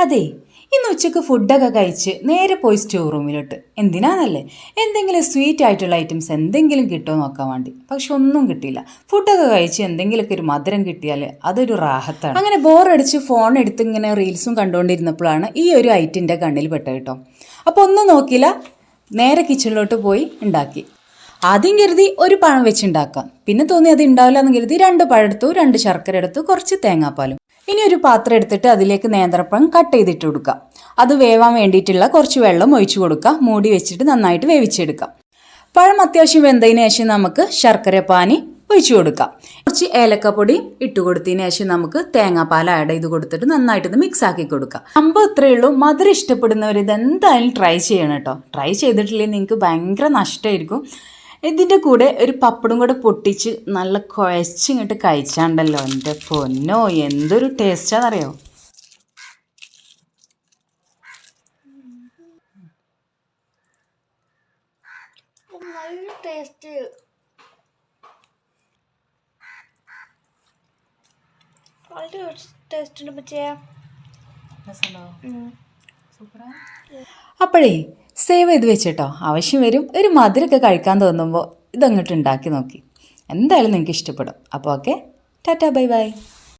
അതെ, ഇന്ന് ഉച്ചക്ക് ഫുഡൊക്കെ കഴിച്ച് നേരെ പോയി സ്റ്റോർ റൂമിലോട്ട്. എന്തിനാന്നല്ലേ, എന്തെങ്കിലും സ്വീറ്റ് ആയിട്ടുള്ള ഐറ്റംസ് എന്തെങ്കിലും കിട്ടുമോ നോക്കാൻ വേണ്ടി. പക്ഷെ ഒന്നും കിട്ടിയില്ല. ഫുഡൊക്കെ കഴിച്ച് എന്തെങ്കിലുമൊക്കെ ഒരു മധുരം കിട്ടിയാൽ അതൊരു റാഹത്താണ്. അങ്ങനെ ബോറടിച്ച് ഫോൺ എടുത്ത് ഇങ്ങനെ റീൽസും കണ്ടുകൊണ്ടിരുന്നപ്പോഴാണ് ഈ ഒരു ഐറ്റിൻ്റെ കണ്ണിൽ പെട്ടത് കേട്ടോ. അപ്പോൾ ഒന്നും നോക്കിയില്ല, നേരെ കിച്ചണിലോട്ട് പോയി ഉണ്ടാക്കി. ആദ്യം കരുതി ഒരു പഴം വെച്ചുണ്ടാക്കാം, പിന്നെ തോന്നി അത് ഉണ്ടാവില്ല എന്ന് കരുതി 2 പഴം എടുത്തു, 2 ശർക്കര എടുത്തു, കുറച്ച് തേങ്ങാപ്പാലും. ഇനി ഒരു പാത്രം എടുത്തിട്ട് അതിലേക്ക് നേന്ത്രപ്പഴം കട്ട് ചെയ്തിട്ട് കൊടുക്കുക. അത് വേവാൻ വേണ്ടിയിട്ടുള്ള കുറച്ച് വെള്ളം ഒഴിച്ചു കൊടുക്കുക. മൂടി വെച്ചിട്ട് നന്നായിട്ട് വേവിച്ചെടുക്കാം. പഴം അത്യാവശ്യം വെന്തതിന് ശേഷം നമുക്ക് ശർക്കര പാനി ഒഴിച്ചു കൊടുക്കാം. കുറച്ച് ഏലക്കപ്പൊടി ഇട്ട് കൊടുത്തതിന് ശേഷം നമുക്ക് തേങ്ങാപ്പാൽ ആഡ് ചെയ്ത് കൊടുത്തിട്ട് നന്നായിട്ട് ഇത് മിക്സ് ആക്കി കൊടുക്കാം. സംഭവം ഇത്രയേ ഉള്ളൂ. മധുരം ഇഷ്ടപ്പെടുന്നവർ ഇതെന്തായാലും ട്രൈ ചെയ്യണം കേട്ടോ. ട്രൈ ചെയ്തിട്ടില്ലെങ്കിൽ നിങ്ങൾക്ക് ഭയങ്കര നഷ്ടമായിരിക്കും. ഇതിൻ്റെ കൂടെ ഒരു പപ്പടും കൂടെ പൊട്ടിച്ച് നല്ല കുഴച്ചിങ്ങോട്ട് കഴിച്ചാണ്ടല്ലോ, എൻ്റെ പൊന്നോ എന്തൊരു ടേസ്റ്റാണെന്നറിയോ. നല്ല ടേസ്റ്റ്. നല്ല ടേസ്റ്റ് ഉണ്ട് പറ്റിയ. അപ്പോഴേ സേവ് ചെയ്ത് വെച്ചിട്ടോ, ആവശ്യം വരും. ഒരു മധുരമൊക്കെ കഴിക്കാൻ തോന്നുമ്പോൾ ഇതങ്ങോട്ട് ഉണ്ടാക്കി നോക്കി, എന്തായാലും നിങ്ങൾക്ക് ഇഷ്ടപ്പെടും. അപ്പോൾ ഓക്കെ, ടാറ്റാ ബൈ ബൈ.